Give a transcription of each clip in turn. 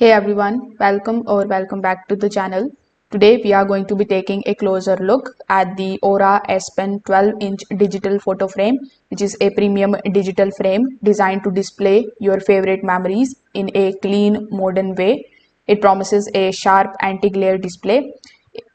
Hey everyone, welcome back to the channel. Today we are going to be taking a closer look at the Aura Aspen 12-inch digital photo frame, which is a premium digital frame designed to display your favorite memories in a clean, modern way. It promises a sharp anti-glare display,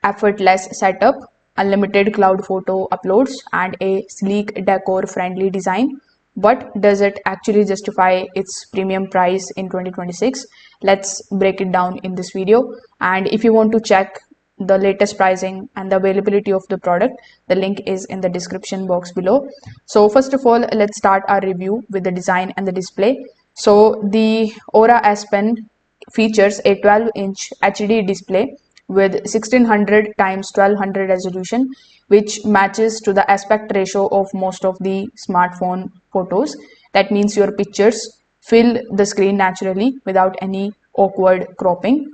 effortless setup, unlimited cloud photo uploads, and a sleek decor-friendly design. But does it actually justify its premium price in 2026? Let's break it down in this video. And if you want to check the latest pricing and the availability of the product, the link is in the description box below. So first of all, let's start our review with the design and the display. So the Aura Aspen features a 12-inch HD display with 1600 times 1200 resolution, which matches to the aspect ratio of most of the smartphone photos. That means your pictures fill the screen naturally without any awkward cropping.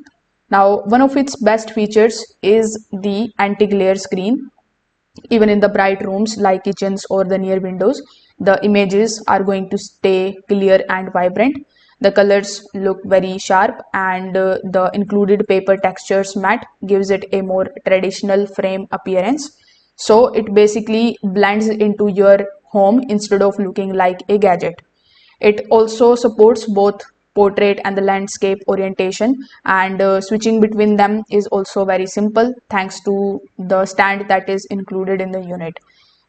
Now, one of its best features is the anti-glare screen. Even in the bright rooms like kitchens or the near windows, the images are going to stay clear and vibrant. The colors look very sharp, and the included paper textures matte gives it a more traditional frame appearance. So it basically blends into your home instead of looking like a gadget. It also supports both portrait and the landscape orientation, and switching between them is also very simple thanks to the stand that is included in the unit.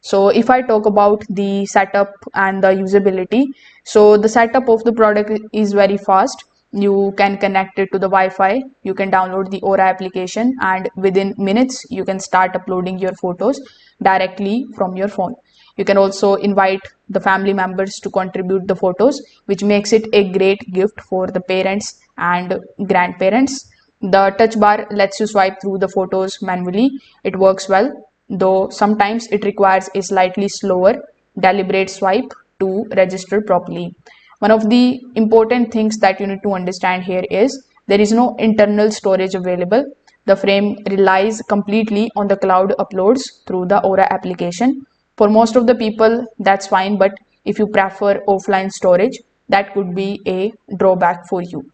So if I talk about the setup and the usability, so the setup of the product is very fast. You can connect it to the Wi-Fi, you can download the Aura application, and within minutes you can start uploading your photos directly from your phone. You can also invite the family members to contribute the photos, which makes it a great gift for the parents and grandparents. The touch bar lets you swipe through the photos manually. It works well, though sometimes it requires a slightly slower, deliberate swipe to register properly. One of the important things that you need to understand here is there is no internal storage available. The frame relies completely on the cloud uploads through the Aura application. For most of the people, that's fine, but if you prefer offline storage, that could be a drawback for you.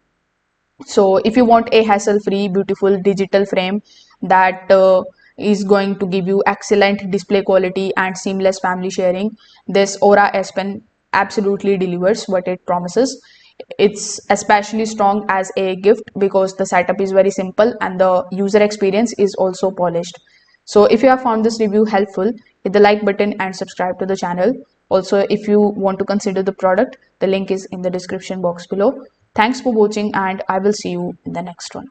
So if you want a hassle-free, beautiful digital frame that is going to give you excellent display quality and seamless family sharing, this Aura Aspen absolutely delivers what it promises. It's especially strong as a gift because the setup is very simple and the user experience is also polished. So if you have found this review helpful, hit the like button and subscribe to the channel. Also, if you want to consider the product, the link is in the description box below. Thanks for watching, and I will see you in the next one.